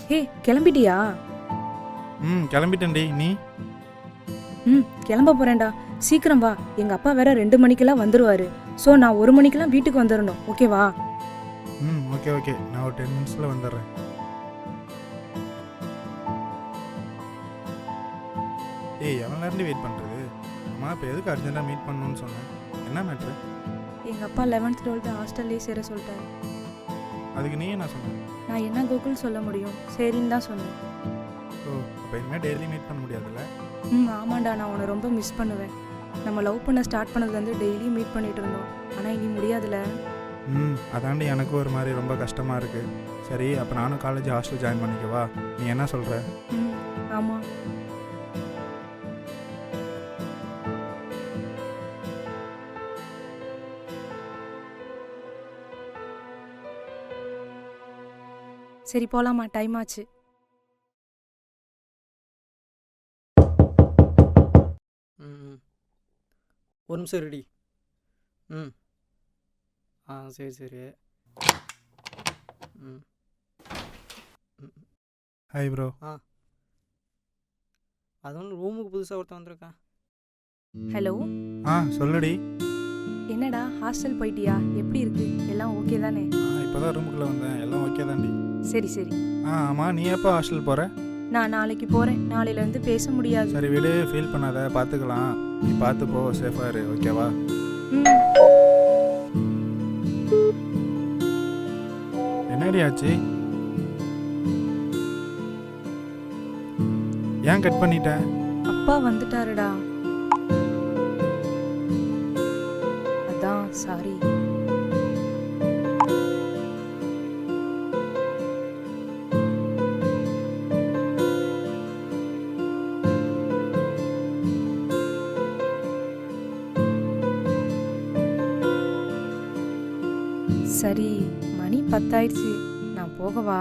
ஹே கிளம்பிட்டியா? கிளம்பிட்டேன்டி. நீ? கிளம்ப போறேன்டா. சீக்கிரம் வா, எங்க அப்பா வேற 2 மணிக்கெல்லாம் வந்துருவாரு. ஸோ நான் 1 மணிக்கெல்லாம் வீட்டுக்கு வந்துடணும். ஓகேவா? ஓகே நான் ஒரு 10 மினிட்ஸில் வந்துடுறேன். ஏய், எவ்வளோ நேரம் வெயிட் பண்ணுறது? அம்மா இப்போ எதுக்கு அர்ஜென்ட்டாக மீட் பண்ணணும்னு சொன்னேன்? என்ன மேட்ரு? எங்க அப்பா 11th 12th ஹாஸ்டல்லே சேர சொல்லிட்டாரு. அதுக்கு நீ என்ன சொன்ன? நான் என்ன கோகுல் சொல்ல முடியும், சரின்னு தான் சொன்னேன். ஓ, அப்போ இனிமேல் டெய்லி மீட் பண்ண முடியாதுல்ல? ஆமாண்டா, நான் உன்னை ரொம்ப மிஸ் பண்ணுவேன். நம்ம லவ் பண்ண ஸ்டார்ட் பண்ணதுலேருந்து டெய்லியும் மீட் பண்ணிட்டு இருந்தோம். ஆனால் இனி முடியாதுல்ல. அதாண்டி எனக்கும் ஒரு மாதிரி ரொம்ப கஷ்டமாக இருக்குது. சரி, அப்போ நானும் காலேஜ் ஹாஸ்டல் ஜாயின் பண்ணிக்கவா? நீ என்ன சொல்கிற? ஆமாம். சரி போலாமா? டைம் ஆச்சு. ஒரு நிமிஷம் ரெடி. சரி சரி. Hi bro. அது ஒன்று ரூமுக்கு புதுசாக ஒருத்தன் வந்திருக்கான். ஹலோ. சொல்லுடி. என்னடா ஹாஸ்டல் போயிட்டியா? எப்படி இருக்கு? எல்லாம் ஓகே தானே? இப்போ தான் ரூமுக்குள்ளே வந்தேன். எல்லாம் ஓகே தாண்டி. சரி சரி. ஆமாம், நீ எப்போ ஹாஸ்டல் போகிற? நான் நாளைக்கு போகிறேன். நாளையிலேருந்து பேச முடியாது. சரி விடு, ஃபீல் பண்ணாத, பார்த்துக்கலாம். நீ பார்த்து போ, சேஃபாக இரு, ஓகேவா? என்னடி ஆச்சு? ஏன் கட் பண்ணிட்ட? அப்பா வந்துட்டாருடா, அதான் சாரி. சரி, மணி 10 ஆயிடுச்சு. நான் போகவா?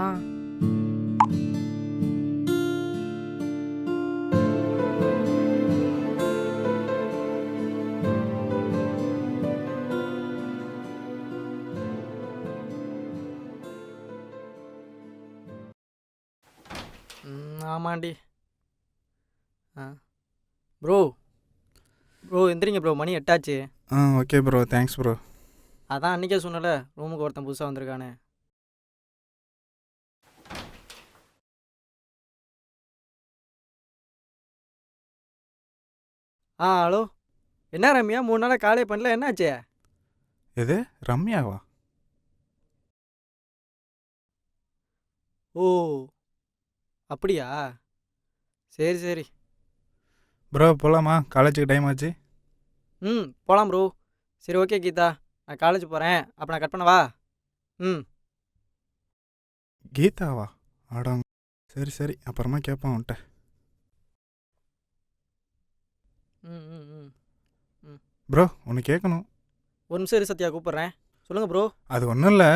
ஆமாண்டி. ப்ரோ எந்திரிங்க ப்ரோ, மணி 8 ஆச்சு. Okay bro, thanks bro. அதான் அன்றைக்கே சொன்னல, ரூமுக்கு ஒருத்தன் புதுசாக வந்திருக்கானே. ஹலோ. என்ன ரம்யா, 3 நாளாக காலே பண்ணல, என்னாச்சே? எது ரம்யாவா? ஓ அப்படியா? சரி சரி ப்ரோ, போகலாமா? காலேஜுக்கு டைம் ஆச்சு. போகலாம் ப்ரோ. சரி ஓகே கீதா, நான் காலேஜ் போகிறேன். அப்போ நான் கட் பண்ணவா? கீதாவா? ஆடாங்க. சரி அப்புறமா கேட்பான் உன்ட்ட. ப்ரோ, ஒன்று கேட்கணும். ஒரு நிமிஷம் இரு சத்யா, கூப்பிட்றேன். சொல்லுங்கள் ப்ரோ. அது ஒன்றும் இல்லை.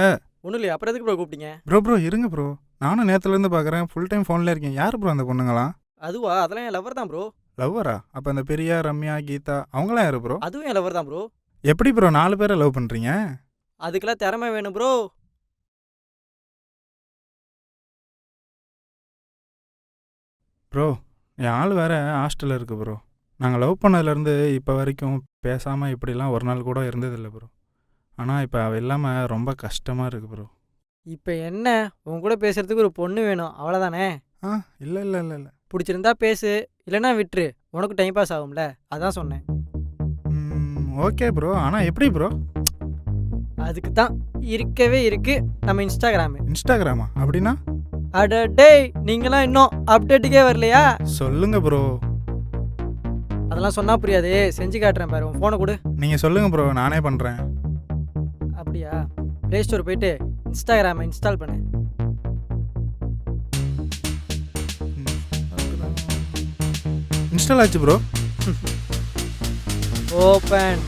ஒன்றும் இல்லையா? அப்புறம் எதுக்கு ப்ரோ கூப்பிட்டீங்க? ப்ரோ இருங்க ப்ரோ. நானும் நேற்றுலேருந்து பார்க்குறேன், ஃபுல் டைம் ஃபோனில் இருக்கேன். யார் ப்ரோ அந்த பொண்ணுங்களாம்? அதுவா? அதெல்லாம் என் லவர் தான் ப்ரோ. லவ்வரா? அப்போ அந்த பிரியா, ரம்யா, கீதா அவங்களாம் யார் ப்ரோ? அதுவும் என் லவர் தான் ப்ரோ. எப்படி ப்ரோ 4 பேரை லவ் பண்ணுறீங்க? அதுக்கெல்லாம் திறமை வேணும் ப்ரோ. ப்ரோ, என் ஆள் வேறு ஹாஸ்டலில் இருக்குது ப்ரோ. நாங்கள் லவ் பண்ணதுலேருந்து இப்போ வரைக்கும் பேசாமல் இப்படிலாம் ஒரு நாள் கூட இருந்ததில்லை ப்ரோ. ஆனால் இப்போ அவள் இல்லாமல் ரொம்ப கஷ்டமாக இருக்குது ப்ரோ. இப்போ என்ன, உன் கூட பேசுகிறதுக்கு ஒரு பொண்ணு வேணும், அவ்வளோதானே? இல்லை. பிடிச்சிருந்தா பேசு, இல்லைன்னா விட்டுரு. உனக்கு டைம் பாஸ் ஆகும்ல, அதான் சொன்னேன். ஓகே ப்ரோ, ஆனால் எப்படி ப்ரோ? அதுக்கு தான் இருக்கவே இருக்கு நம்ம இன்ஸ்டாகிராமு. இன்ஸ்டாகிராமா? அப்படின்னா? அட டேய், நீங்களாம் இன்னும் அப்டேட்டுக்கே வரலையா? சொல்லுங்க ப்ரோ. அதெல்லாம் சொன்னா புரியாது, செஞ்சு காட்டுறேன் பாரு. உன் ஃபோனை கொடு. நீங்கள் சொல்லுங்க ப்ரோ, நானே பண்ணுறேன். அப்படியா? ப்ளே ஸ்டோர் போயிட்டு இன்ஸ்டாகிராமை இன்ஸ்டால் பண்ணு. இன்ஸ்டால் ஆச்சு ப்ரோ. ஓப்பன்.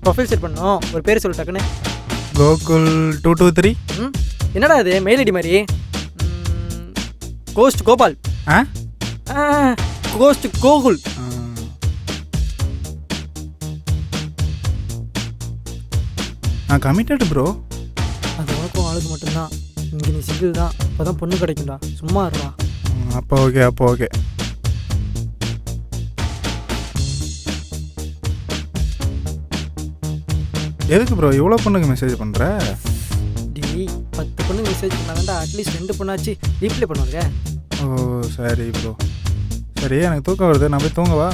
ப்ரொஃபைல் செட் பண்ணோம். ஒரு பேர் சொல்லு டக்குன்னு. கோகுல் 223. என்னடா இது மெயில் ஐடி மாதிரி? கோஸ்ட் கோபால். ஆ கோஸ்ட் கோகுல். நான் கமிட்டட் ப்ரோ. அது உனக்கும் ஆளுக்கு மட்டும்தான். இங்கே நீ சிங்கிள் தான். இப்போ தான் பொண்ணு கிடைக்கும்டா. சும்மா இருடா. அப்போ ஓகே. எதுக்கு ப்ரோ இவ்வளோ பொண்ணுக்கு மெசேஜ் பண்ணுற? டேய் 10 பொண்ணுக்கு மெசேஜ் பண்ணாதான்டா அட்லீஸ்ட் 2 பொண்ணாச்சு ரீப்ளை பண்ணுவாங்க. ஓ சரி ப்ரோ. சரி எனக்கு தூக்கம் வருது, நான் போய் தூங்கவா?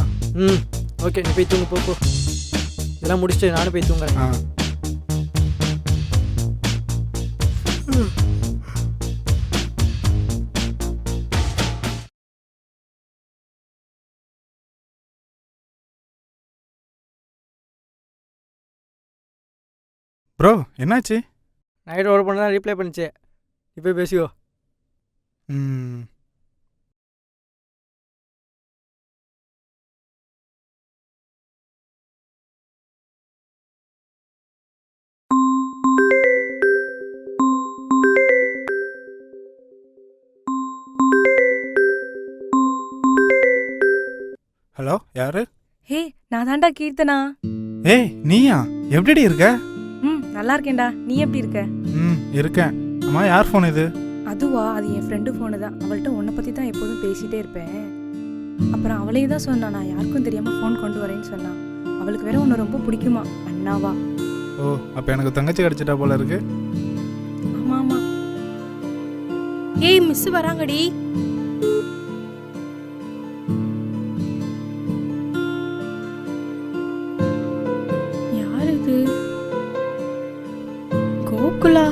ஓகே நீ போய் தூங்கு போ. இதெல்லாம் முடிச்சுட்டு நானும் போய் தூங்குறேன். ப்ரோ என்னாச்சு? நைட் ஒரு பொண்ணு தான் ரீப்ளை பண்ணிச்சு. இப்போ பேசியோ. ஹலோ யாரு? ஹே நான் தான்டா கீர்த்தனா. ஏய் நீயா? எப்படி இருக்க? நல்லா இருக்கேன்டா. நீ எப்படி இருக்க? இருக்கேன். அம்மா யார் ஃபோன் இது? அதுவா, அது என் ஃப்ரெண்டு ஃபோனு தான். அவள்கிட்ட உன்னை பற்றி தான் எப்போதும் பேசிகிட்டே இருப்பேன். அப்புறம் அவளே தான் சொன்னா, நான் யாருக்கும் தெரியாமல் ஃபோன் கொண்டு வரேன்னு சொன்னான். அவளுக்கு வேற உன்னை ரொம்ப பிடிக்குமா, அண்ணாவா. ஓ அப்போ எனக்கு தங்கச்சி கிடச்சிட்டா போல இருக்கு. ஆமாம். ஏய் மிஸ் வராங்கடி. யார் இது? கோகுலா.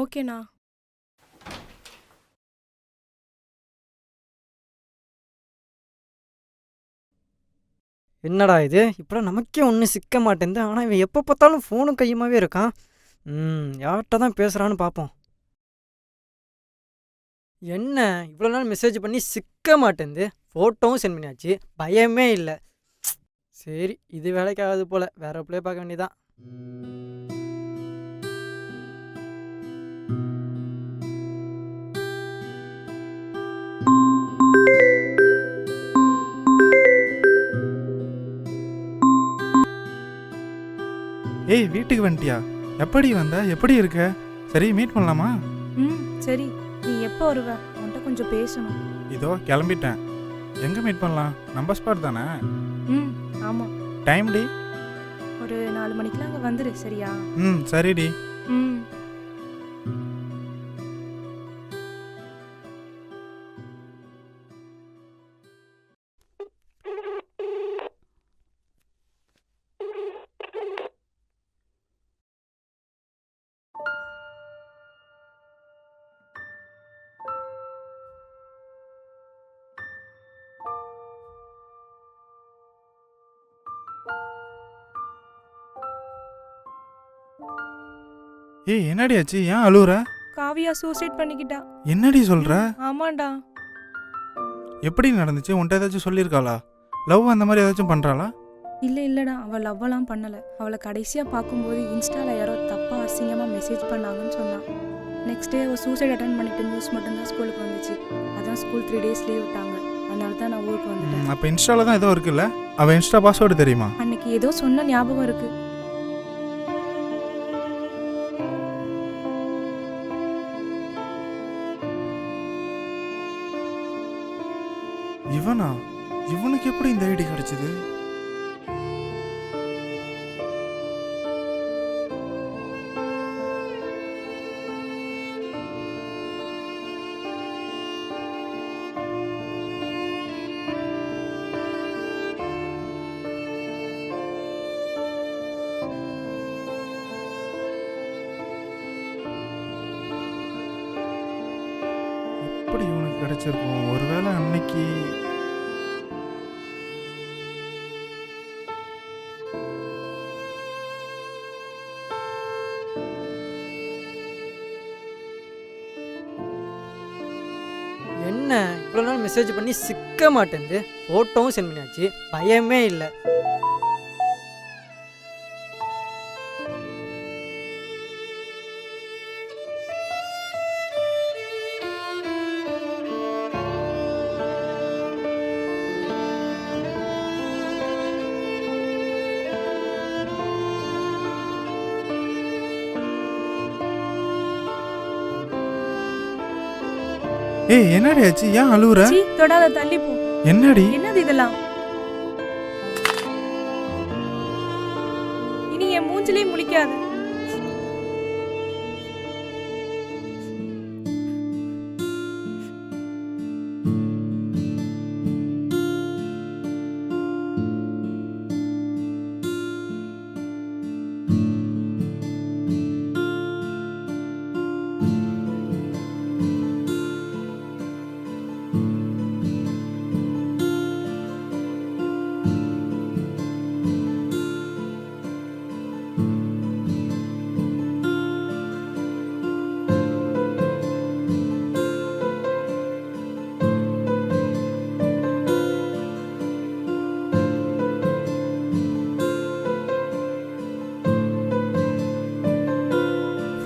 ஓகேண்ணா. என்னடா இது, இப்போலாம் நமக்கே ஒன்றும் சிக்க மாட்டேங்குது. ஆனால் இவன் எப்போ பார்த்தாலும் ஃபோனும் கையுமாவே இருக்கான். யார்கிட்ட தான் பேசுகிறான்னு பார்ப்போம். என்ன இவ்வளோ நாள் மெசேஜ் பண்ணி சிக்க மாட்டேங்குது. ஃபோட்டோவும் சென்ட் பண்ணியாச்சு, பயமே இல்லை. சரி இது வேலைக்காகாது போல், வேற பிள்ளை பார்க்க வேண்டியதான். ஏய் வீட்டுக்கு வந்துட்டியா? எப்படி வந்த? எப்படி இருக்க? சரி மீட் பண்ணலாமா? சரி நீ எப்போ வருவ? உன்கிட்ட கொஞ்சம் பேசணும். இதோ கிளம்பிட்டேன். எங்கே மீட் பண்ணலாம்? நம்ம ஸ்பாட் தானே? ஆமாம். டைம் டி? ஒரு 4 மணிக்கெலாம் அங்கே வந்துடு சரியா? சரிடி. ஏய் என்னடி ஆச்சு? ஏன் அழுவுற? காவியா சூசைட் பண்ணிக்கிட்டா. என்னடி சொல்ற? ஆமாண்டா. எப்படி நடந்துச்சு? உன்கிட்ட ஏதாச்சும் சொல்லியிருக்காளா? லவ் அந்த மாதிரி ஏதாச்சும் பண்ணுறாளா? இல்லைடா, அவள் லவ்வெல்லாம் பண்ணலை. அவளை கடைசியாக பார்க்கும்போது இன்ஸ்டாவில் யாரோ தப்பாக அசிங்கமாக மெசேஜ் பண்ணாங்கன்னு சொன்னான். நெக்ஸ்ட் டே அவள் சூசைட் அட்டன் பண்ணிட்டு நியூஸ் மட்டும்தான் ஸ்கூலுக்கு வந்துச்சு. அதான் ஸ்கூல் 3 days லீவ் விட்டாங்க. அதனால தான் நான் ஊருக்கு வந்துட்டேன். அப்போ இன்ஸ்டால தான் ஏதோ இருக்குல்ல, அவள் இன்ஸ்டா பாஸ்வேர்டு தெரியுமா? அன்னைக்கு ஏதோ சொன்ன ஞாபகம் இருக்கு. இவனா? இவனுக்கு எப்படி இந்த ஐடி கிடைச்சது? எப்படி இவனுக்கு கிடைச்சிருக்கும்? ஒருவேளை அன்னைக்கு என்ன இவ்வளோ நாள் மெசேஜ் பண்ணி சிக்க மாட்டேங்குது. ஃபோட்டோவும் சென்ட் பண்ணியாச்சு, பயமே இல்லை. ஏய் என்னடி ஆச்சு? ஏன் அழுவுற? சீ, தொடாத, தள்ளி போ. என்னடி? என்னது இதெல்லாம்? இனி என் மூஞ்சிலே முழிக்காத.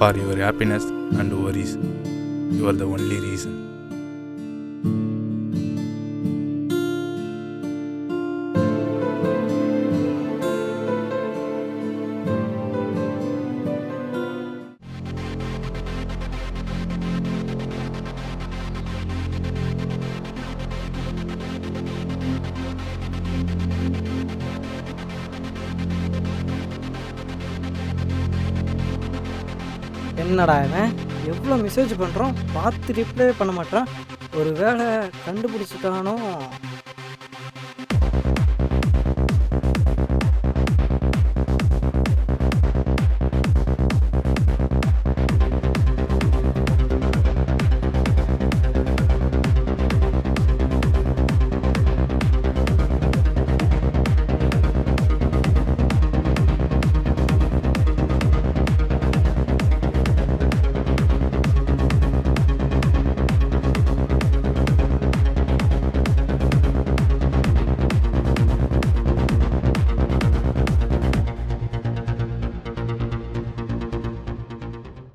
For your happiness and worries, you are the only reason. என்னடா இவன் எவ்வளோ மெசேஜ் பண்ணுறோம், பார்த்து ரிப்ளை பண்ண மாட்டான். ஒரு வேளை கண்டுபிடிச்சிட்டானோ?